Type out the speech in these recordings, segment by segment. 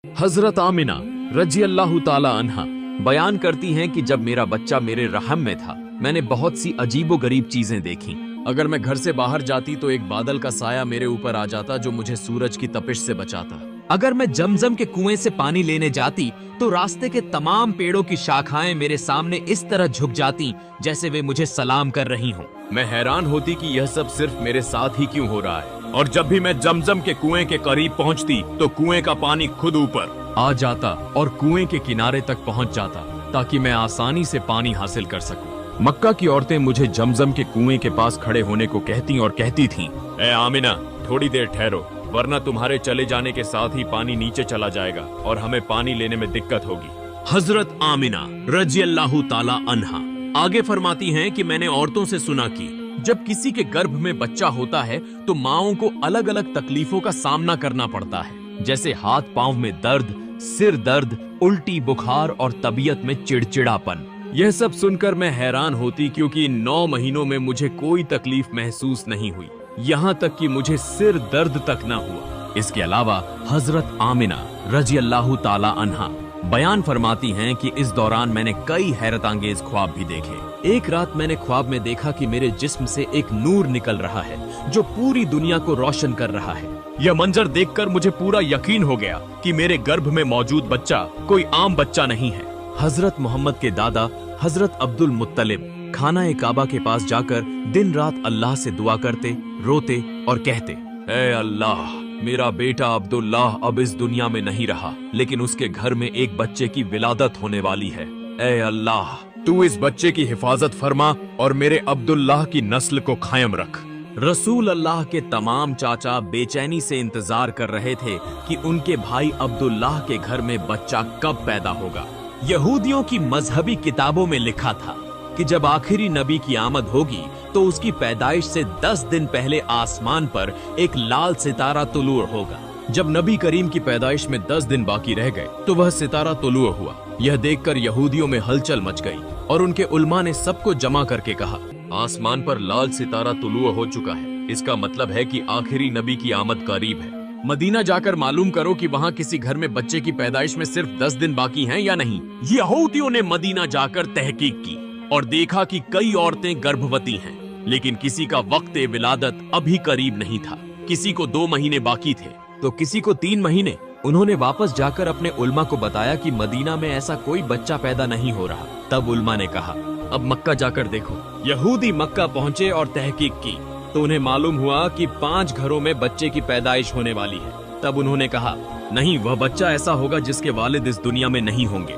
हजरत आमिना रजी अल्लाह ताला अन्हा बयान करती हैं कि जब मेरा बच्चा मेरे रहम में था, मैंने बहुत सी अजीबोगरीब चीजें देखी। अगर मैं घर से बाहर जाती तो एक बादल का साया मेरे ऊपर आ जाता जो मुझे सूरज की तपिश से बचाता। अगर मैं जमजम के कुएं से पानी लेने जाती तो रास्ते के तमाम पेड़ों की शाखाएं मेरे सामने इस तरह झुक जाती जैसे वे मुझे सलाम कर रही हों। मैं हैरान होती कि यह सब सिर्फ मेरे साथ ही क्यों हो रहा है। और जब भी मैं जमजम के कुएं के करीब पहुंचती तो कुएं का पानी खुद ऊपर आ जाता और कुएं के किनारे तक पहुंच जाता ताकि मैं आसानी से पानी हासिल कर सकूं। मक्का की औरतें मुझे जमजम के कुएं के पास खड़े होने को कहती और कहती थीं, ए आमिना, थोड़ी देर ठहरो, वरना तुम्हारे चले जाने के साथ ही पानी नीचे चला जाएगा और हमें पानी लेने में दिक्कत होगी। हजरत आमिना रजी अल्लाह ताला अन्हा आगे फरमाती हैं कि मैंने औरतों से सुना कि जब किसी के गर्भ में बच्चा होता है तो माओं को अलग अलग तकलीफों का सामना करना पड़ता है, जैसे हाथ पांव में दर्द, सिर दर्द, उल्टी, बुखार और तबीयत में चिड़चिड़ापन। यह सब सुनकर मैं हैरान होती क्योंकि 9 महीनों में मुझे कोई तकलीफ महसूस नहीं हुई, यहाँ तक कि मुझे सिर दर्द तक न हुआ। इसके अलावा हजरत आमिना रजी अल्लाह ताला अन्हा बयान फरमाती हैं कि इस दौरान मैंने कई हैरतअंगेज ख्वाब भी देखे। एक रात मैंने ख्वाब में देखा कि मेरे जिस्म से एक नूर निकल रहा है जो पूरी दुनिया को रोशन कर रहा है। यह मंजर देखकर मुझे पूरा यकीन हो गया कि मेरे गर्भ में मौजूद बच्चा कोई आम बच्चा नहीं है। हजरत मोहम्मद के दादा हजरत अब्दुल मुत्तलिब खाना काबा के पास जाकर दिन रात अल्लाह से दुआ करते, रोते और कहते, ऐ अल्लाह, मेरा बेटा अब्दुल्लाह अब इस दुनिया में नहीं रहा, लेकिन उसके घर में एक बच्चे की विलादत होने वाली है। ऐ अल्लाह, तू इस बच्चे की हिफाजत फरमा और मेरे अब्दुल्लाह की नस्ल को कायम रख। रसूल अल्लाह के तमाम चाचा बेचैनी से इंतजार कर रहे थे कि उनके भाई अब्दुल्लाह के घर में बच्चा कब पैदा होगा। यहूदियों की मजहबी किताबों में लिखा था कि जब आखिरी नबी की आमद होगी तो उसकी पैदाइश से 10 दिन पहले आसमान पर एक लाल सितारा तुलू होगा। जब नबी करीम की पैदाइश में 10 दिन बाकी रह गए तो वह सितारा तुलू हुआ। यह देखकर यहूदियों में हलचल मच गई और उनके उलमा ने सबको जमा करके कहा, आसमान पर लाल सितारा तुलू हो चुका है, इसका मतलब है कि आखिरी नबी की आमद करीब है। मदीना जाकर मालूम करो कि वहाँ किसी घर में बच्चे की पैदाइश में सिर्फ 10 दिन बाकी हैं या नहीं। यहूदियों ने मदीना जाकर तहकीक की और देखा कि कई औरतें गर्भवती हैं, लेकिन किसी का वक्त विलादत अभी करीब नहीं था। किसी को 2 महीने बाकी थे तो किसी को 3 महीने। उन्होंने वापस जाकर अपने उल्मा को बताया कि मदीना में ऐसा कोई बच्चा पैदा नहीं हो रहा। तब उल्मा ने कहा, अब मक्का जाकर देखो। यहूदी मक्का पहुंचे और तहकीक की तो उन्हें मालूम हुआ कि 5 घरों में बच्चे की पैदाइश होने वाली है। तब उन्होंने कहा, नहीं, वह बच्चा ऐसा होगा जिसके वालिद इस दुनिया में नहीं होंगे।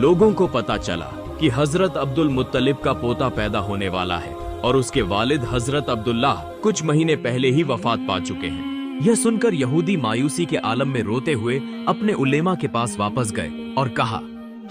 लोगों को पता चला कि हजरत अब्दुल मुत्तलिब का पोता पैदा होने वाला है और उसके वालिद हजरत अब्दुल्लाह कुछ महीने पहले ही वफात पा चुके हैं। यह सुनकर यहूदी मायूसी के आलम में रोते हुए अपने उलेमा के पास वापस गए और कहा,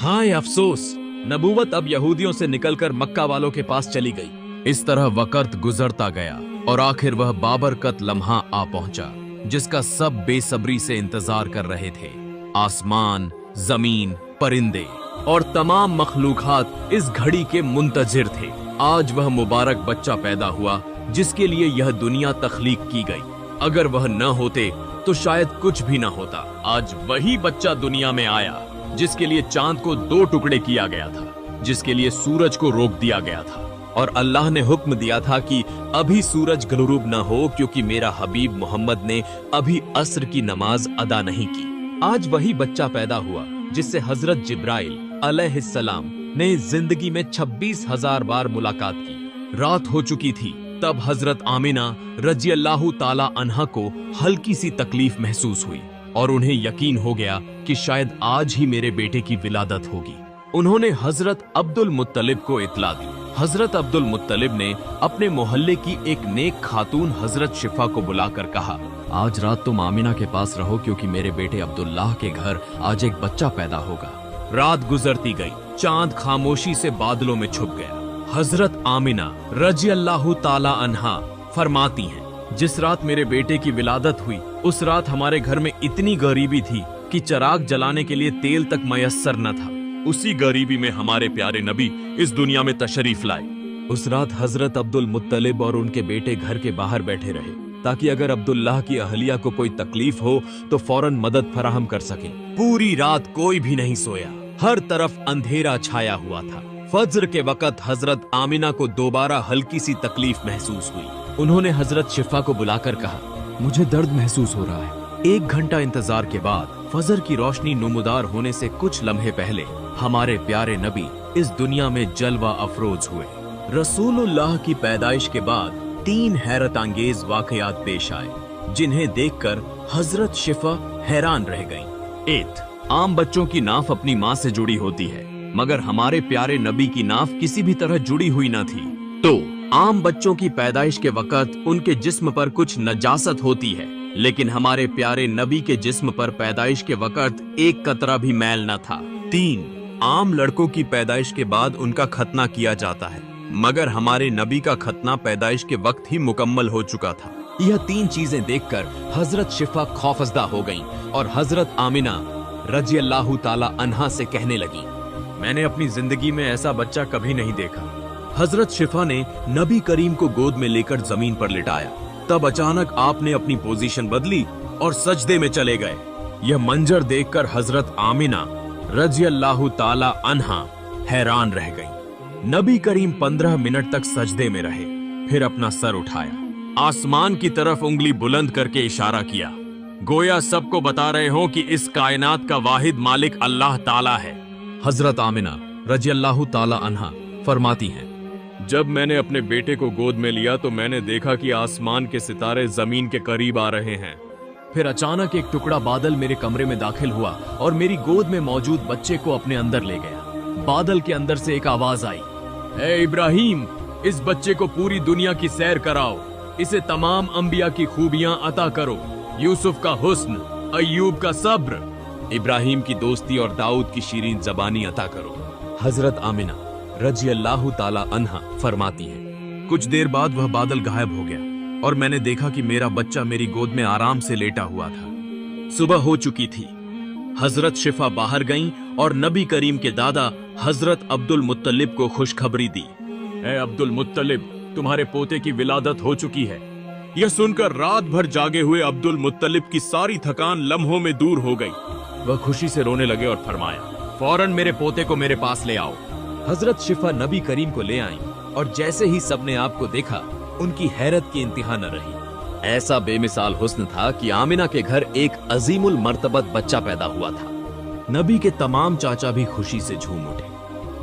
हाय अफसोस, नबूवत अब यहूदियों से निकलकर मक्का वालों के पास चली गई। इस तरह वक्त गुजरता गया और आखिर वह बाबरकत लम्हा आ पहुंचा जिसका सब बेसब्री से इंतजार कर रहे थे। आसमान, जमीन, परिंदे और तमाम मखलूकात इस घड़ी के मुंतजिर थे। आज वह मुबारक बच्चा पैदा हुआ जिसके लिए यह दुनिया तख्लीक की गई। अगर वह न होते तो शायद कुछ भी न होता। आज वही बच्चा दुनिया में आया जिसके लिए चांद को 2 टुकड़े किया गया था, जिसके लिए सूरज को रोक दिया गया था और अल्लाह ने हुक्म दिया था कि अभी सूरज गुरूब न हो क्योंकि मेरा हबीब मोहम्मद ने अभी असर की नमाज अदा नहीं की। आज वही बच्चा पैदा हुआ जिससे हजरत जिब्राइल अलैहिस्सलाम ने जिंदगी में 26,000 बार मुलाकात की। रात हो चुकी थी तब हजरत आमिना रजी अल्लाह ताला अन्हा को हल्की सी तकलीफ महसूस हुई और उन्हें यकीन हो गया कि शायद आज ही मेरे बेटे की विलादत होगी। उन्होंने हजरत अब्दुल मुत्तलिब को इत्ला दी। हजरत अब्दुल मुत्तलिब ने अपने मोहल्ले की एक नेक खातून हजरत शिफा को बुलाकर कहा, आज रात तुम आमिना के पास रहो क्योंकि मेरे बेटे अब्दुल्लाह के घर आज एक बच्चा पैदा होगा। रात गुजरती गई, चांद खामोशी से बादलों में छुप गया। हजरत आमिना रजी अल्लाह ताला अन्हा फरमाती हैं, जिस रात मेरे बेटे की विलादत हुई उस रात हमारे घर में इतनी गरीबी थी कि चिराग जलाने के लिए तेल तक मयस्सर न था। उसी गरीबी में हमारे प्यारे नबी इस दुनिया में तशरीफ लाए। उस रात हजरत अब्दुल मुत्तलिब और उनके बेटे घर के बाहर बैठे रहे। ताकि अगर अब्दुल्लाह की अहलिया को कोई तकलीफ हो तो फौरन मदद फराहम कर सके। पूरी रात कोई भी नहीं सोया, हर तरफ अंधेरा छाया हुआ था। फज्र के वक्त हजरत आमिना को दोबारा हल्की सी तकलीफ महसूस हुई। उन्होंने हजरत शिफा को बुलाकर कहा, मुझे दर्द महसूस हो रहा है। 1 घंटा इंतजार के बाद फजर की रोशनी नुमुदार होने से कुछ लम्हे पहले हमारे प्यारे नबी इस दुनिया में जलवा अफरोज हुए। रसूलुल्लाह की पैदाइश के बाद 3 हैरत अंगेज वाकयात पेश आए, जिन्हें देखकर हजरत शिफा हैरान रह गईं। 1. आम बच्चों की नाफ अपनी माँ से जुड़ी होती है, मगर हमारे प्यारे नबी की नाफ किसी भी तरह जुड़ी हुई न थी। तो आम बच्चों की पैदाइश के वक्त उनके जिस्म पर कुछ नजासत होती है, लेकिन हमारे प्यारे नबी के जिस्म पर पैदाइश के वक्त एक कतरा भी मैल न था। 3. आम लड़कों की पैदाइश के बाद उनका खतना किया जाता है, मगर हमारे नबी का खतना पैदाइश के वक्त ही मुकम्मल हो चुका था। यह 3 चीजें देखकर हजरत शिफा खौफजदा हो गईं और हजरत आमिना रजी अल्लाह ताला अन्हा से कहने लगी, मैंने अपनी जिंदगी में ऐसा बच्चा कभी नहीं देखा। हजरत शिफा ने नबी करीम को गोद में लेकर जमीन पर लिटाया। तब अचानक आपने अपनी पोजीशन बदली और सजदे में चले गए। यह मंजर देखकर हजरत आमिना रजी अल्लाह ताला अन्हा हैरान रह गईं। नबी करीम 15 मिनट तक सजदे में रहे, फिर अपना सर उठाया, आसमान की तरफ उंगली बुलंद करके इशारा किया, गोया सबको बता रहे हो कि इस कायनात का वाहिद मालिक अल्लाह ताला है। हजरत आमिना रजी अल्लाह ताला अन्हा फरमाती हैं, जब मैंने अपने बेटे को गोद में लिया तो मैंने देखा कि आसमान के सितारे जमीन के करीब आ रहे हैं। फिर अचानक एक टुकड़ा बादल मेरे कमरे में दाखिल हुआ और मेरी गोद में मौजूद बच्चे को अपने अंदर ले गया। बादल के अंदर से एक आवाज आई, ए इब्राहिम, इस बच्चे को पूरी दुनिया की सैर कराओ, इसे तमाम अंबिया की खूबियां अता करो, यूसुफ का हुस्न, अय्यूब का सब्र, इब्राहिम की दोस्ती और दाऊद की शीरीन जबानी अता करो। हजरत आमिना रजी अल्लाह ताला अन्हा फरमाती हैं, कुछ देर बाद वह बादल गायब हो गया और मैंने देखा कि मेरा बच्चा मेरी गोद में आराम से लेटा हुआ था। सुबह हो चुकी थी। हजरत शिफा बाहर गईं और नबी करीम के दादा हजरत अब्दुल मुत्तलिब को खुशखबरी दी, ए अब्दुल मुत्तलिब, तुम्हारे पोते की विलादत हो चुकी है। यह सुनकर रात भर जागे हुए अब्दुल मुत्तलिब की सारी थकान लम्हों में दूर हो गई। वह खुशी से रोने लगे और फरमाया, फौरन मेरे पोते को मेरे पास ले आओ। हजरत शिफा नबी करीम को ले आईं और जैसे ही सबने आपको देखा, उनकी हैरत की इंतहा न रही। ऐसा बेमिसाल हुस्न था कि आमिना के घर एक अजीमुल मर्तबत बच्चा पैदा हुआ था। नबी के तमाम चाचा भी खुशी से झूम उठे,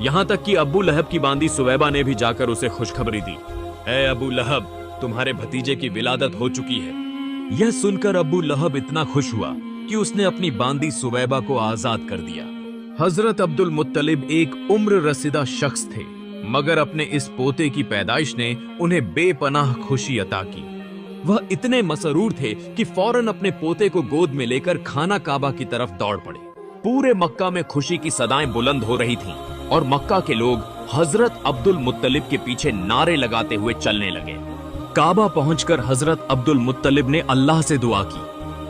यहाँ तक कि अबू लहब की बांदी सुवैबा ने भी जाकर उसे खुशखबरी दी, ए अबू लहब, तुम्हारे भतीजे की विलादत हो चुकी है। यह सुनकर अबू लहब इतना खुश हुआ कि उसने अपनी बांदी सुवैबा को आजाद कर दिया। हजरत अब्दुल मुत्तलिब एक उम्र रसीदा शख्स थे, मगर अपने इस पोते की पैदाइश ने उन्हें बेपनाह खुशी अता की। वह इतने मसरूर थे कि फौरन अपने पोते को गोद में लेकर खाना काबा की तरफ दौड़ पड़े। पूरे मक्का में खुशी की सदाएं बुलंद हो रही थीं और मक्का के लोग हजरत अब्दुल मुत्तलिब के पीछे नारे लगाते हुए चलने लगे। काबा पहुंचकर हजरत अब्दुल मुत्तलिब ने अल्लाह से दुआ की,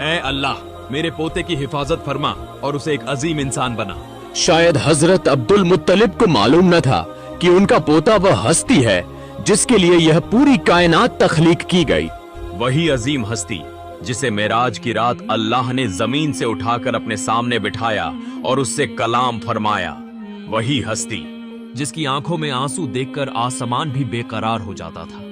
ऐ अल्लाह, मेरे पोते की हिफाजत फरमा और उसे एक अजीम इंसान बना। शायद हजरत अब्दुल मुत्तलिब को मालूम न था कि उनका पोता वह हस्ती है जिसके लिए यह पूरी कायनात तख्लीक की गई। वही अजीम हस्ती जिसे मेराज की रात अल्लाह ने जमीन से उठाकर अपने सामने बिठाया और उससे कलाम फरमाया। वही हस्ती जिसकी आंखों में आंसू देखकर आसमान भी बेकरार हो जाता था।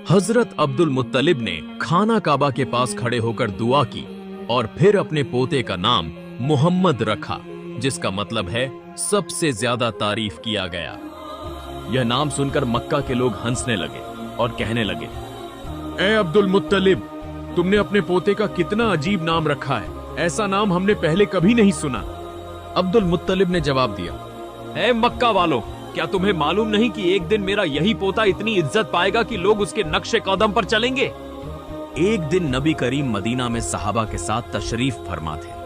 हजरत अब्दुल मुत्तलिब ने खाना काबा के पास खड़े होकर दुआ की और फिर अपने पोते का नाम मोहम्मद रखा, जिसका मतलब है सबसे ज्यादा तारीफ किया गया। यह नाम सुनकर मक्का के लोग हंसने लगे और कहने लगे, ए अब्दुल मुत्तलिब, तुमने अपने पोते का कितना अजीब नाम रखा है, ऐसा नाम हमने पहले कभी नहीं सुना। अब्दुल मुत्तलिब ने जवाब दिया, ए मक्का वालों, क्या तुम्हें मालूम नहीं कि एक दिन मेरा यही पोता इतनी इज्जत पाएगा कि लोग उसके नक्शे कदम पर चलेंगे। एक दिन नबी करीम मदीना में सहाबा के साथ तशरीफ फरमा थे।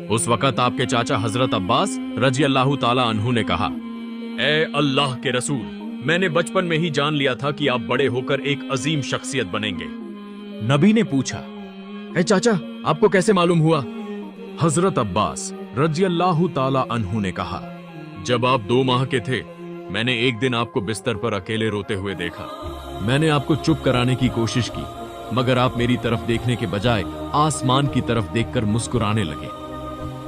उस वक्त आपके चाचा हजरत अब्बास रजी अल्लाह ताला अन्हु ने कहा, ए अल्लाह के रसूल, मैंने बचपन में ही जान लिया था कि आप बड़े होकर एक अजीम शख्सियत बनेंगे। नबी ने पूछा, ए चाचा, आपको कैसे मालूम हुआ? हजरत अब्बास रजी अल्लाह ताला अन्हु ने कहा, जब आप 2 माह के थे, मैंने एक दिन आपको बिस्तर पर अकेले रोते हुए देखा। मैंने आपको चुप कराने की कोशिश की, मगर आप मेरी तरफ देखने के बजाय आसमान की तरफ देखकर मुस्कुराने लगे।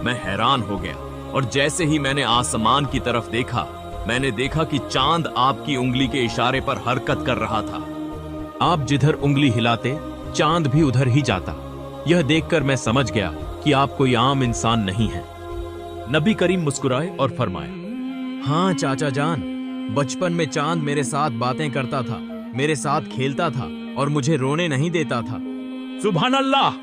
मैं हैरान हो गया और जैसे ही मैंने आसमान की तरफ देखा, मैंने देखा कि चांद आपकी उंगली के इशारे पर हरकत कर रहा था। आप जिधर उंगली हिलाते, चांद भी उधर ही जाता। यह देखकर मैं समझ गया कि आप कोई आम इंसान नहीं हैं। नबी करीम मुस्कुराए और फरमाए, हाँ चाचा जान, बचपन में चांद मेरे साथ बातें करता था, मेरे साथ खेलता था और मुझे रोने नहीं देता था। सुभान अल्लाह!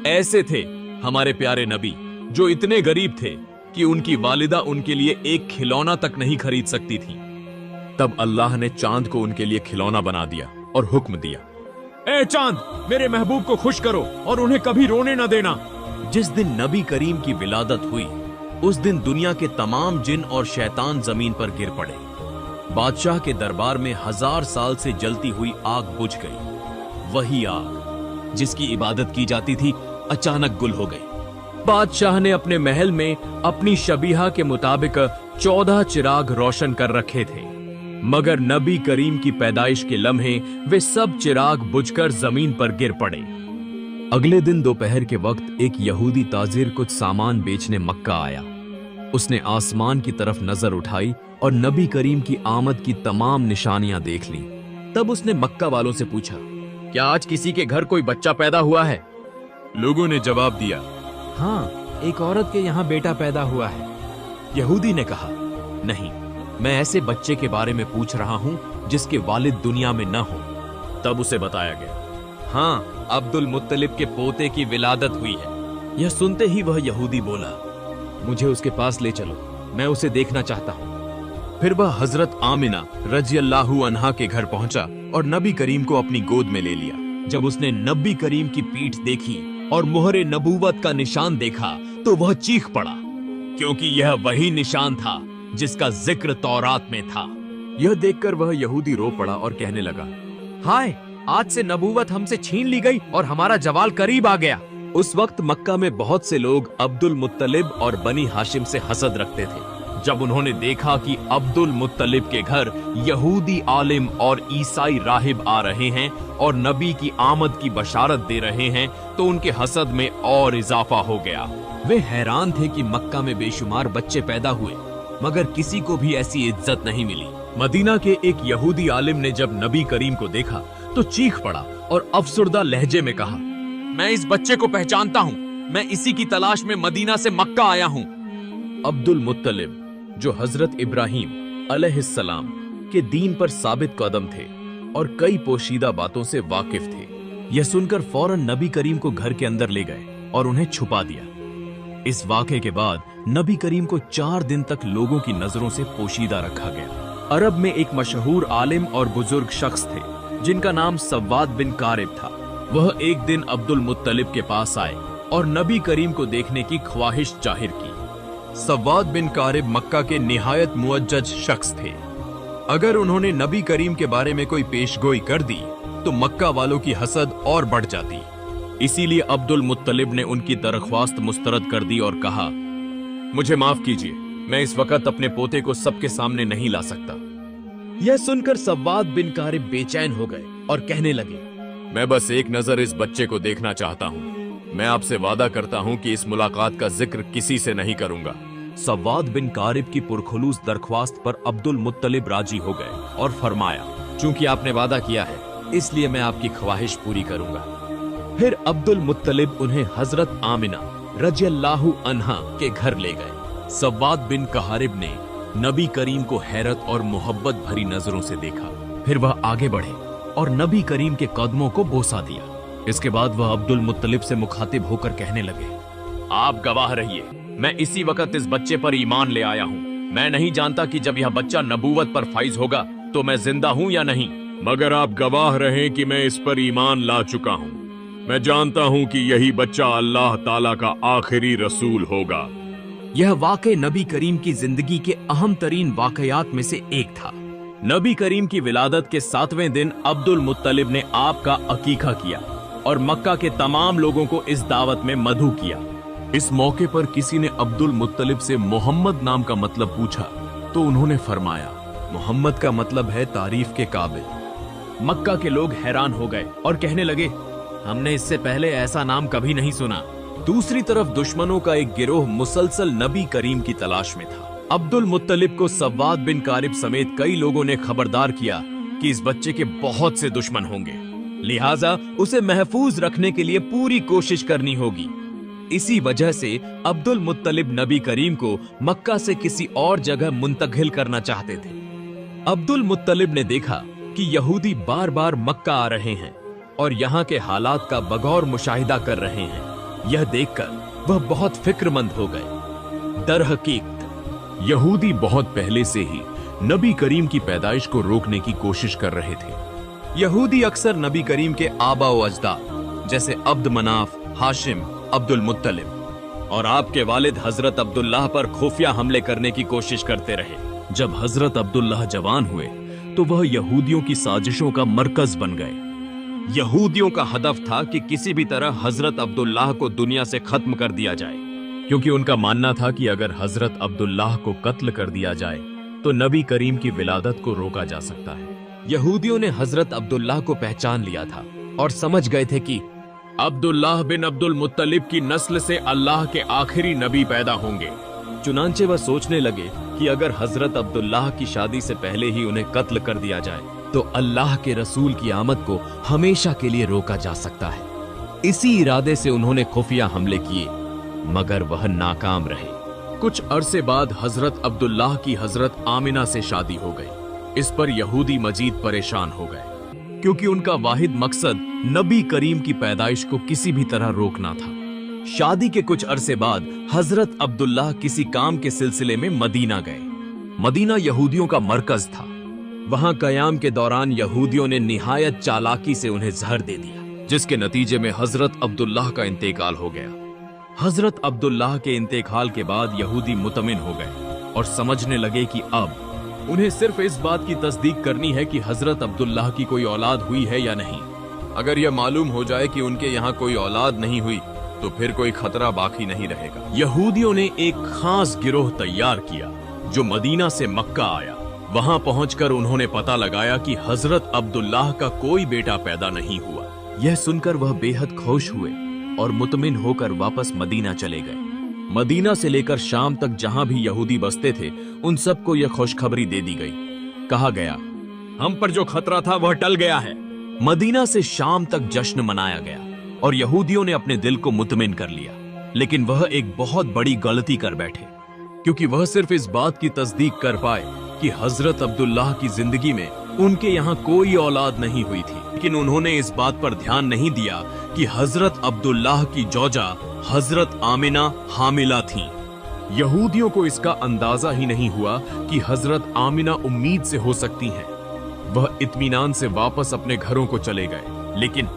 ऐसे थे हमारे प्यारे नबी, जो इतने गरीब थे कि उनकी वालिदा उनके लिए एक खिलौना तक नहीं खरीद सकती थी। तब अल्लाह ने चांद को उनके लिए खिलौना बना दिया और हुक्म दिया, ए चांद, मेरे महबूब को खुश करो और उन्हें कभी रोने न देना। जिस दिन नबी करीम की विलादत हुई, उस दिन दुनिया के तमाम जिन और शैतान जमीन पर गिर पड़े। बादशाह के दरबार में 1000 साल से जलती हुई आग बुझ गई। वही आग जिसकी इबादत की जाती थी अचानक गुल हो गई। बादशाह ने अपने महल में अपनी शबीहा के मुताबिक 14 चिराग रोशन कर रखे थे, मगर नबी करीम की पैदाइश के लम्हे वे सब चिराग बुझकर जमीन पर गिर पड़े। अगले दिन दोपहर के वक्त एक यहूदी ताजिर कुछ सामान बेचने मक्का आया। उसने आसमान की तरफ नजर उठाई और नबी करीम की आमद की तमाम निशानियां देख ली। तब उसने मक्का वालों से पूछा, क्या आज किसी के घर कोई बच्चा पैदा हुआ है? लोगों ने जवाब दिया, हाँ, एक औरत के यहाँ बेटा पैदा हुआ है। यहूदी ने कहा, नहीं, मैं ऐसे बच्चे के बारे में पूछ रहा हूँ जिसके वालिद दुनिया में न हो। तब उसे बताया गया, हाँ, अब्दुल मुत्तलिब के पोते की विलादत हुई है। यह सुनते ही वह यहूदी बोला, मुझे उसके पास ले चलो, मैं उसे देखना चाहता हूँ। फिर वह हजरत आमिना रज़ियल्लाहु अन्हा के घर पहुंचा और नबी करीम को अपनी गोद में ले लिया। जब उसने नबी करीम की पीठ देखी और मुहरे नबूवत का निशान देखा तो वह चीख पड़ा, क्योंकि यह वही निशान था जिसका जिक्र तौरात में था। यह देखकर वह यहूदी रो पड़ा और कहने लगा, हाय, आज से नबूवत हमसे छीन ली गई और हमारा जवाल करीब आ गया। उस वक्त मक्का में बहुत से लोग अब्दुल मुत्तलिब और बनी हाशिम से हसद रखते थे। जब उन्होंने देखा कि अब्दुल मुत्तलिब के घर यहूदी आलिम और ईसाई राहिब आ रहे हैं और नबी की आमद की बशारत दे रहे हैं, तो उनके हसद में और इजाफा हो गया। वे हैरान थे कि मक्का में बेशुमार बच्चे पैदा हुए, मगर किसी को भी ऐसी इज्जत नहीं मिली। मदीना के एक यहूदी आलिम ने जब नबी करीम को देखा तो चीख पड़ा और अफसुर्दा लहजे में कहा, मैं इस बच्चे को पहचानता हूँ, मैं इसी की तलाश में मदीना से मक्का आया हूँ। अब्दुल मुत्तलिब, जो हजरत इब्राहिम अलैहिस्सलाम के दीन पर साबित कदम थे और कई पोशीदा बातों से वाकिफ थे, यह सुनकर फौरन नबी करीम को घर के अंदर ले गए और उन्हें छुपा दिया। इस वाक़े के बाद नबी करीम को 4 दिन तक लोगों की नजरों से पोशीदा रखा गया। अरब में एक मशहूर आलिम और बुजुर्ग शख्स थे जिनका नाम सव्वाद बिन कारिब था। वह एक दिन अब्दुल मुत्तलिब के पास आए और नबी करीम को देखने की ख्वाहिश जाहिर की। सव्वाद बिन कारिब मक्का के निहायत मुअज्जज शख्स थे। अगर उन्होंने नबी करीम के बारे में कोई पेशगोई कर दी तो मक्का वालों की हसद और बढ़ जाती। इसीलिए अब्दुल मुत्तलिब ने उनकी दरख्वास्त मुस्तरद कर दी और कहा, मुझे माफ कीजिए, मैं इस वक्त अपने पोते को सबके सामने नहीं ला सकता। यह सुनकर सव्वाद बिन कारिब बेचैन हो गए और कहने लगे, मैं बस एक नजर इस बच्चे को देखना चाहता हूँ। मैं आपसे वादा करता हूँ कि इस मुलाकात का जिक्र किसी से नहीं करूंगा। सव्वाद बिन कारिब की पुरखुलूस दरख्वास्त पर अब्दुल मुत्तलिब राजी हो गए और फरमाया, चूंकि आपने वादा किया है, इसलिए मैं आपकी ख्वाहिश पूरी करूंगा। फिर अब्दुल मुत्तलिब उन्हें हजरत आमिना रज़ियल्लाहु अन्हा के घर ले गए। सव्वाद बिन कारिब ने नबी करीम को हैरत और मोहब्बत भरी नजरों से देखा। फिर वह आगे बढ़े और नबी करीम के कदमों को बोसा दिया। इसके बाद वह अब्दुल मुत्तलिब से मुखातिब होकर कहने लगे, आप गवाह रहिए, मैं इसी वक्त इस बच्चे पर ईमान ले आया हूँ। मैं नहीं जानता कि जब यह बच्चा नबूवत पर फाइज होगा तो मैं जिंदा हूँ या नहीं, मगर आप गवाह रहें कि मैं इस पर ईमान ला चुका हूँ। मैं जानता हूँ कि यही बच्चा अल्लाह ताला का आखिरी रसूल होगा। यह वाक़े नबी करीम की जिंदगी के अहम तरीन वाक़यात में से एक था। नबी करीम की विलादत के 7वें दिन अब्दुल मुत्तलिब ने आपका अकीका किया और मक्का के तमाम लोगों को इस दावत में मदऊ किया। इस मौके पर किसी ने अब्दुल मुत्तलिब से मोहम्मद नाम का मतलब पूछा तो उन्होंने फरमाया, मोहम्मद का मतलब है तारीफ के काबिल। मक्का के लोग हैरान हो गए और कहने लगे, हमने इससे पहले ऐसा नाम कभी नहीं सुना। दूसरी तरफ दुश्मनों का एक गिरोह मुसलसल नबी करीम की तलाश में था। अब्दुल मुत्तलिब को सव्वाद बिन कारिब समेत कई लोगों ने खबरदार किया कि इस बच्चे के बहुत से दुश्मन होंगे, लिहाजा उसे महफूज रखने के लिए पूरी कोशिश करनी होगी। इसी वजह से अब्दुल मुत्तलिब नबी करीम को मक्का से किसी और जगह मुंतकिल करना चाहते थे। अब्दुल मुत्तलिब ने देखा कि यहूदी बार बार मक्का आ रहे हैं और यहाँ के हालात का बगौर मुशाहिदा कर रहे हैं। यह देखकर वह बहुत फिक्रमंद हो गए। दरहकीकत यहूदी बहुत पहले से ही नबी करीम की पैदाइश को रोकने की कोशिश कर रहे थे। यहूदी अक्सर नबी करीम के आबा व अजदाद जैसे अब्द मनाफ, हाशिम, अब्दुल मुत्तलिब और आपके वालिद हजरत अब्दुल्लाह पर खुफिया हमले करने की कोशिश करते रहे। जब हजरत अब्दुल्लाह जवान हुए तो वह यहूदियों की साजिशों का मरकज बन गए। यहूदियों का हदफ था कि किसी भी तरह हजरत अब्दुल्लाह को दुनिया से खत्म कर दिया जाए, क्योंकि उनका मानना था कि अगर हजरत अब्दुल्लाह को कत्ल कर दिया जाए तो नबी करीम की विलादत को रोका जा सकता है। यहूदियों ने हजरत अब्दुल्लाह को पहचान लिया था और समझ गए थे कि अब्दुल्लाह बिन अब्दुल मुत्तलिब की नस्ल से अल्लाह के आखिरी नबी पैदा होंगे। चुनांचे वह सोचने लगे कि अगर हजरत अब्दुल्लाह की शादी से पहले ही उन्हें कत्ल कर दिया जाए तो अल्लाह के रसूल की आमद को हमेशा के लिए रोका जा सकता है। इसी इरादे से उन्होंने खुफिया हमले किए, मगर वह नाकाम रहे। कुछ अरसे बाद हजरत अब्दुल्लाह की हजरत आमिना से शादी हो गई। इस पर यहूदी मजीद परेशान हो गए, क्योंकि उनका वाहिद मकसद नबी करीम की पैदाइश को किसी भी तरह रोकना था। शादी के कुछ अरसे बाद हजरत अब्दुल्लाह किसी काम के सिलसिले में मदीना गए। मदीना यहूदियों का मरकज था। वहां कयाम के दौरान यहूदियों ने निहायत चालाकी से उन्हें जहर दे दिया, जिसके नतीजे में हजरत अब्दुल्लाह का इंतेकाल हो गया। हजरत अब्दुल्लाह के इंतेकाल के बाद यहूदी मुतमिन हो गए और समझने लगे कि अब उन्हें सिर्फ इस बात की तस्दीक करनी है कि हजरत अब्दुल्लाह की कोई औलाद हुई है या नहीं। अगर यह मालूम हो जाए कि उनके यहाँ कोई औलाद नहीं हुई तो फिर कोई खतरा बाकी नहीं रहेगा। यहूदियों ने एक खास गिरोह तैयार किया जो मदीना से मक्का आया। वहां पहुंचकर उन्होंने पता लगाया कि हजरत अब्दुल्लाह का कोई बेटा पैदा नहीं हुआ। यह सुनकर वह बेहद खुश हुए और मुतमिन होकर वापस मदीना चले गए। मदीना से लेकर शाम तक जहां भी यहूदी बसते थे उन सबको यह खुशखबरी दे दी गई। कहा गया, हम पर जो खतरा था वह टल गया है। मदीना से शाम तक जश्न मनाया गया और यहूदियों ने अपने दिल को मुतमिन कर लिया। लेकिन वह एक बहुत बड़ी गलती कर बैठे, क्योंकि वह सिर्फ इस बात की तस्दीक कर पाए कि हजरत अब्दुल्लाह की जिंदगी में उनके यहाँ कोई औलाद नहीं हुई थी। लेकिन उन्होंने इस बात पर ध्यान नहीं दिया कि हजरत अब्दुल्लाह की जोजा हजरत आमिना हामिला थीं। यहूदियों को इसका अंदाजा ही नहीं हुआ कि हजरत आमिना उम्मीद से हो सकती हैं। वह इत्मीनान से वापस अपने घरों को चले गए। लेकिन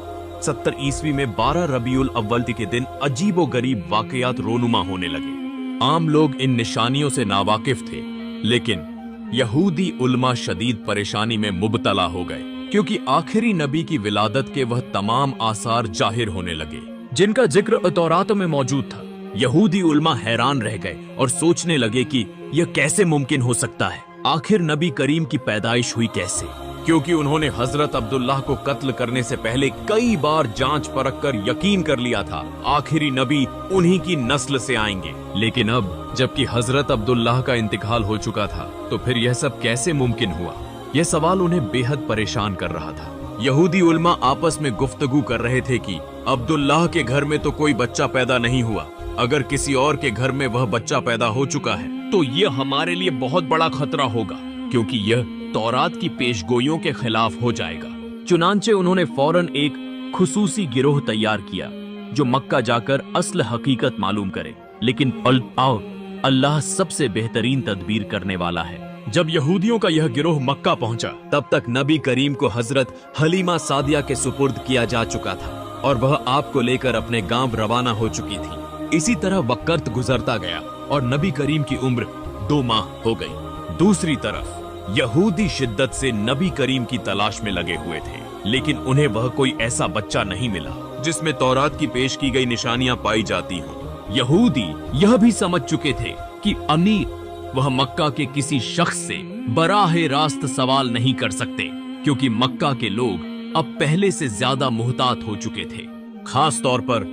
70 ईस्वी में 12 रबीउल अव्वल के दिन अजीबो गरीब वाकयात रोनुमा होने लगे। आम लोग इन निशानियों से नावाकिफ थे, लेकिन यहूदी उलमा शदीद परेशानी में मुबतला हो गए, क्योंकि आखिरी नबी की विलादत के वह तमाम आसार जाहिर होने लगे जिनका जिक्र तौरात में मौजूद था। यहूदी उलमा हैरान रह गए और सोचने लगे कि यह कैसे मुमकिन हो सकता है। आखिर नबी करीम की पैदाइश हुई कैसे, क्योंकि उन्होंने हजरत अब्दुल्लाह को कत्ल करने से पहले कई बार जांच परख कर यकीन कर लिया था आखिरी नबी उन्हीं की नस्ल से आएंगे। लेकिन अब जबकि हजरत अब्दुल्लाह का इंतकाल हो चुका था तो फिर यह सब कैसे मुमकिन हुआ? यह सवाल उन्हें बेहद परेशान कर रहा था। यहूदी उलमा आपस में गुफ्तगू कर रहे थे कि अब्दुल्लाह के घर में तो कोई बच्चा पैदा नहीं हुआ, अगर किसी और के घर में वह बच्चा पैदा हो चुका है तो यह हमारे लिए बहुत बड़ा खतरा होगा, क्योंकि यह तौरात की पेशगोइयों के खिलाफ हो जाएगा। चुनांचे उन्होंने फौरन एक खुसूसी गिरोह तैयार किया जो मक्का जाकर असल हकीकत मालूम करे। लेकिन आओ, अल्लाह सबसे बेहतरीन तदबीर करने वाला है। जब यहूदियों का यह गिरोह मक्का पहुंचा तब तक नबी करीम को हजरत हलीमा सादिया के सुपुर्द किया जा चुका था और वह आपको लेकर अपने गांव रवाना हो चुकी थी। इसी तरह वक्त गुजरता गया और नबी करीम की उम्र 2 माह हो गई। दूसरी तरफ यहूदी शिद्दत से नबी करीम की तलाश में लगे हुए थे, लेकिन उन्हें वह कोई ऐसा बच्चा नहीं मिला जिसमें तौरात की पेश की गई निशानियां पाई जाती हों। यहूदी यह भी समझ चुके थे कि अमीर वह मक्का के किसी शख्स से बराह रास्त सवाल नहीं कर सकते, क्योंकि मक्का के लोग अब पहले से ज्यादा मुहतात हो चुके थे। खास तौर पर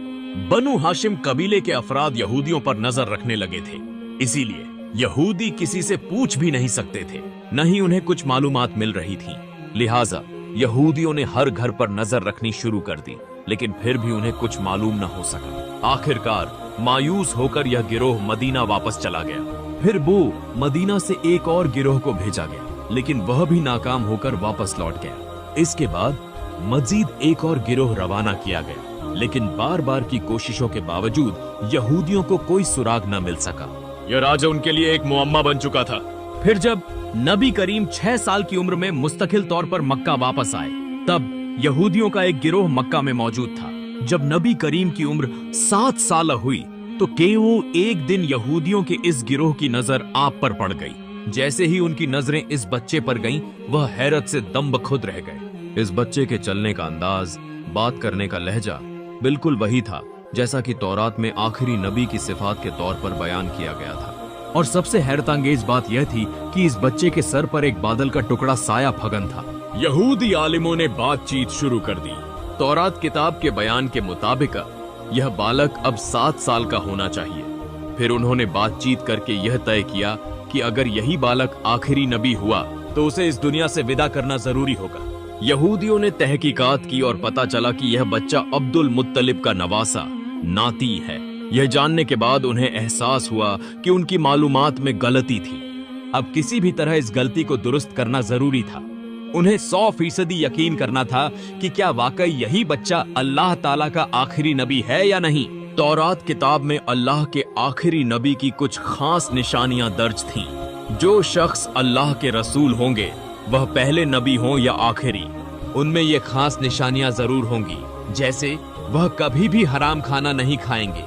बनु हाशिम कबीले के अफराद यहूदियों पर नजर रखने लगे थे। इसीलिए यहूदी किसी से पूछ भी नहीं सकते थे, न ही उन्हें कुछ मालूमात मिल रही थी। लिहाजा यहूदियों ने हर घर पर नजर रखनी शुरू कर दी, लेकिन फिर भी उन्हें कुछ मालूम न हो सका। आखिरकार मायूस होकर यह गिरोह मदीना वापस चला गया। फिर वो मदीना से एक और गिरोह को भेजा गया, लेकिन वह भी नाकाम होकर वापस लौट गया। इसके बाद मजीद एक और गिरोह रवाना किया गया, लेकिन बार बार की कोशिशों के बावजूद यहूदियों को कोई सुराग न मिल सका। यह राजा उनके लिए एक मुअम्मा बन चुका था। फिर जब नबी करीम 6 साल की उम्र में मुस्तकिल तौर पर मक्का वापस आए, तब यहूदियों का एक गिरोह मक्का में मौजूद था। जब नबी करीम की उम्र 7 साल हुई तो केवल एक दिन यहूदियों के इस गिरोह की नजर आप पर पड़ गई। जैसे ही उनकी नजरें इस बच्चे पर गईं, वह हैरत से दम बखुद रह गए। इस बच्चे के चलने का अंदाज, बात करने का लहजा बिल्कुल वही था जैसा कि तौरात में आखिरी नबी की सिफात के तौर पर बयान किया गया था। और सबसे हैरतअंगेज बात यह थी कि इस बच्चे के सर पर एक बादल का टुकड़ा साया फगन था। यहूदी आलिमों ने बातचीत शुरू कर दी। तौरात किताब के बयान के मुताबिक यह बालक अब 7 साल का होना चाहिए। फिर उन्होंने बातचीत करके यह तय किया कि अगर यही बालक आखिरी नबी हुआ तो उसे इस दुनिया से विदा करना जरूरी होगा। यहूदियों ने तहकीकात की और पता चला कि यह बच्चा अब्दुल मुत्तलिब का नवासा नाती है। यह जानने के बाद उन्हें एहसास हुआ कि उनकी मालूमात में गलती थी। अब किसी भी तरह इस गलती को दुरुस्त करना जरूरी था। उन्हें 100% यकीन करना था कि क्या वाकई यही बच्चा अल्लाह ताला का आखिरी नबी है या नहीं। तौरात किताब में अल्लाह के आखिरी नबी की कुछ खास निशानियां दर्ज थीं। जो शख्स अल्लाह के रसूल होंगे, वह पहले नबी हों या आखिरी, उनमें ये खास निशानियां जरूर होंगी। जैसे वह कभी भी हराम खाना नहीं खाएंगे।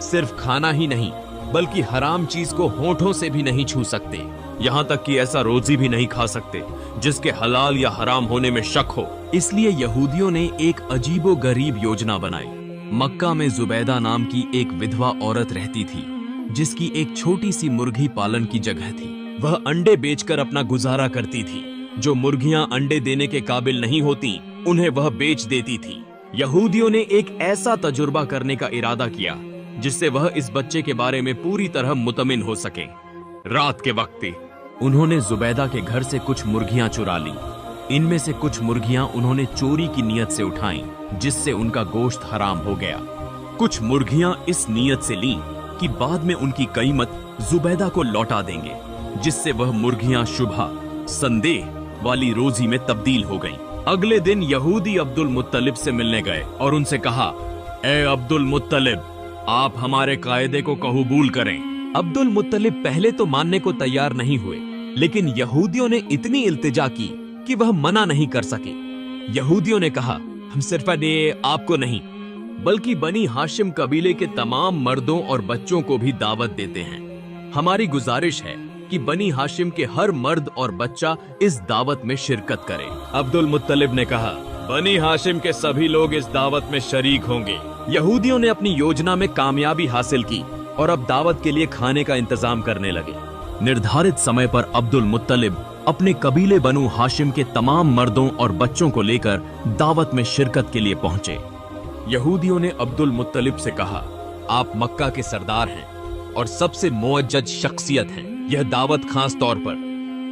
सिर्फ खाना ही नहीं, बल्कि हराम चीज को होठों से भी नहीं छू सकते। यहाँ तक कि ऐसा रोजी भी नहीं खा सकते जिसके हलाल या हराम होने में शक हो। इसलिए यहूदियों ने एक अजीबो गरीब योजना बनाई। मक्का में जुबैदा नाम की एक विधवा औरत रहती थी, जिसकी एक छोटी सी मुर्गी पालन की जगह थी। वह अंडे बेचकर अपना गुजारा करती थी। जो मुर्गियां अंडे देने के काबिल नहीं होती, उन्हें वह बेच देती थी। यहूदियों ने एक ऐसा तजुर्बा करने का इरादा किया जिससे वह इस बच्चे के बारे में पूरी तरह मुतमिन हो सके। रात के वक्त उन्होंने जुबैदा के घर से कुछ मुर्गियां चुरा ली। इनमें से कुछ मुर्गियां उन्होंने चोरी की नीयत से उठाईं, जिससे उनका गोश्त हराम हो गया। कुछ मुर्गियां इस नीयत से लीं कि बाद में उनकी कीमत जुबैदा को लौटा देंगे, जिससे वह मुर्गियां शुबहा संदेह वाली रोजी में तब्दील हो गईं। अगले दिन यहूदी अब्दुल मुत्तलिब से मिलने गए और उनसे कहा, ए अब्दुल मुत्तलिब, आप हमारे कायदे को कबूल करें। अब्दुल मुत्तलिब पहले तो मानने को तैयार नहीं हुए, लेकिन यहूदियों ने इतनी इल्तिजा की कि वह मना नहीं कर सके। यहूदियों ने कहा, हम सिर्फ आपको नहीं बल्कि बनी हाशिम कबीले के तमाम मर्दों और बच्चों को भी दावत देते हैं। हमारी गुजारिश है कि बनी हाशिम के हर मर्द और बच्चा इस दावत में शिरकत करे। अब्दुल मुत्तलिब ने कहा, बनी हाशिम के सभी लोग इस दावत में शरीक होंगे। यहूदियों ने अपनी योजना में कामयाबी हासिल की और अब दावत के लिए खाने का इंतजाम करने लगे। निर्धारित समय पर अब्दुल मुत्तलिब अपने कबीले बनु हाशिम के तमाम मर्दों और बच्चों को लेकर दावत में शिरकत के लिए पहुंचे। यहूदियों ने अब्दुल मुत्तलिब से कहा, आप मक्का के सरदार हैं और सबसे मुअज्जज शख्सियत हैं। यह दावत खास तौर पर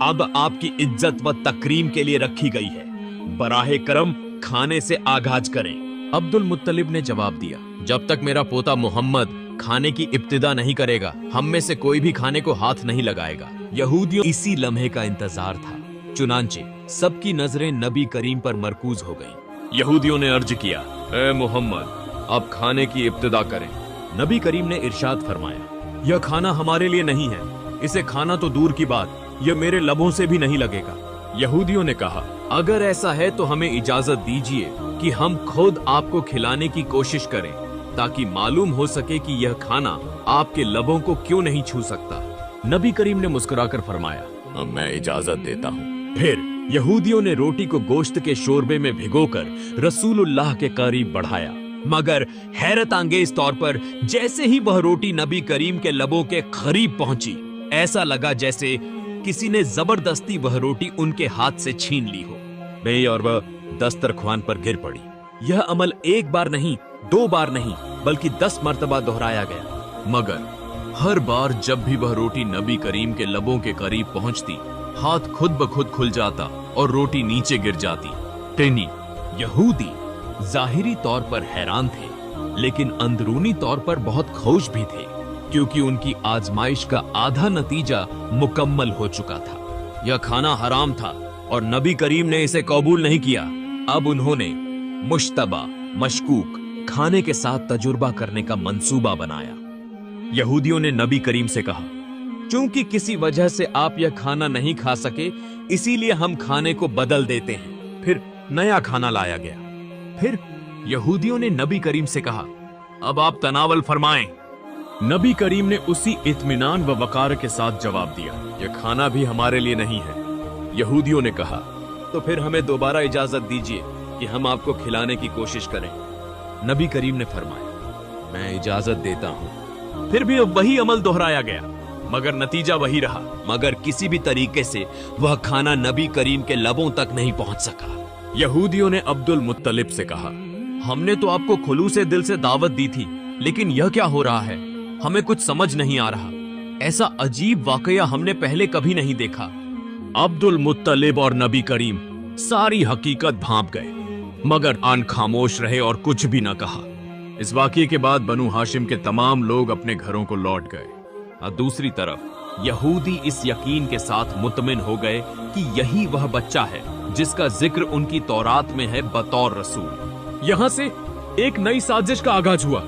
अब आपकी इज्जत व तकरीम के लिए रखी गई है। बराहे करम खाने से आगाज करें। अब्दुल मुत्तलिब ने जवाब दिया, जब तक मेरा पोता मोहम्मद खाने की इब्तिदा नहीं करेगा, हम में से कोई भी खाने को हाथ नहीं लगाएगा। यहूदियों इसी लम्हे का इंतजार था। चुनांचे सबकी नजरें नबी करीम पर मरकूज हो गईं। यहूदियों ने अर्ज किया, ए मोहम्मद, आप खाने की इब्तिदा करें। नबी करीम ने इरशाद फरमाया, यह खाना हमारे लिए नहीं है, इसे खाना तो दूर की बात, यह मेरे लबों से भी नहीं लगेगा। यहूदियों ने कहा, अगर ऐसा है तो हमें इजाजत दीजिए कि हम खुद आपको खिलाने की कोशिश करें, ताकि मालूम हो सके कि यह खाना आपके लबों को क्यों नहीं छू सकता। नबी करीम ने मुस्कुराकर फरमाया, मैं इजाजत देता हूँ। फिर यहूदियों ने रोटी को गोश्त के शोरबे में भिगोकर रसूलुल्लाह के करीब बढ़ाया, मगर हैरत अंगेज तौर पर जैसे ही वह रोटी नबी करीम के लबों के करीब पहुंची, ऐसा लगा जैसे किसी ने जबरदस्ती वह रोटी उनके हाथ से छीन ली हो। मैं और वह दस्तरख्वान पर गिर पड़ी। यह अमल एक बार नहीं, 2 बार नहीं, बल्कि 10 मर्तबा दोहराया गया। मगर हर बार जब भी वह रोटी नबी करीम के लबों के करीब पहुंचती, हाथ खुद ब खुद खुल जाता और रोटी नीचे गिर जाती। टेनी यहूदी जाहिरी तौर पर हैरान थे, लेकिन अंदरूनी तौर पर बहुत खुश भी थे, क्योंकि उनकी आजमाइश का आधा नतीजा मुकम्मल हो चुका था। यह खाना हराम था और नबी करीम ने इसे कबूल नहीं किया। अब उन्होंने मुश्तबा, मशकूक खाने के साथ तजुर्बा करने का मंसूबा बनाया। यहूदियों ने नबी करीम से कहा, चूंकि किसी वजह से आप यह खाना नहीं खा सके, इसीलिए हम खाने को बदल देते हैं। फिर नया खाना लाया गया। फिर यहूदियों ने नबी करीम से कहा, अब आप तनावल फरमाएं। नबी करीम ने उसी इत्मीनान व वकार के साथ जवाब दिया, यह खाना भी हमारे लिए नहीं है। यहूदियों ने कहा, तो फिर हमें दोबारा इजाजत दीजिए कि हम आपको खिलाने की कोशिश करें। नबी करीम ने फरमाया, मैं इजाजत देता हूं। फिर भी वही अमल दोहराया गया, मगर नतीजा वही रहा। मगर किसी भी तरीके से वह खाना नबी करीम के लबों तक नहीं पहुंच सका। यहूदियों ने अब्दुल मुत्तलिब से कहा, हमने तो आपको खुलूसे दिल से दावत दी थी, लेकिन यह क्या हो रहा है? हमें कुछ समझ नहीं आ रहा। ऐसा अजीब वाकया हमने पहले कभी नहीं देखा। अब्दुल मुत्तलिब और नबी करीम सारी हकीकत भांप गए, मगर आन खामोश रहे और कुछ भी न कहा। इस वाकये के बाद बनु हाशिम के तमाम लोग अपने घरों को लौट गए। और दूसरी तरफ यहूदी इस यकीन के साथ मुतमिन हो गए कि यही वह बच्चा है जिसका जिक्र उनकी तौरात में है बतौर रसूल। यहां से एक नई साजिश का आगाज हुआ।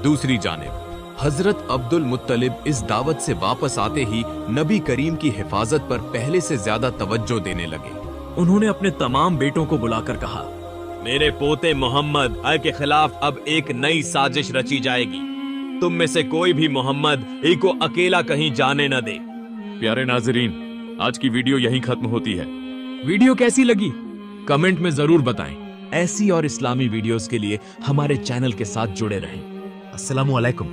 दूसरी जानिब हजरत अब्दुल मुत्तलिब इस दावत से वापस आते ही नबी करीम की हिफाजत पर पहले से ज्यादा तवज्जो देने लगे। उन्होंने अपने तमाम बेटों को बुलाकर कहा, मेरे पोते मोहम्मद के खिलाफ अब एक नई साजिश रची जाएगी। तुम में से कोई भी मोहम्मद को अकेला कहीं जाने न दे। प्यारे नाजरीन, आज की वीडियो यहीं खत्म होती है। वीडियो कैसी लगी कमेंट में जरूर बताएं। ऐसी और इस्लामी वीडियोस के लिए हमारे चैनल के साथ जुड़े रहें। अस्सलामु अलैकुम।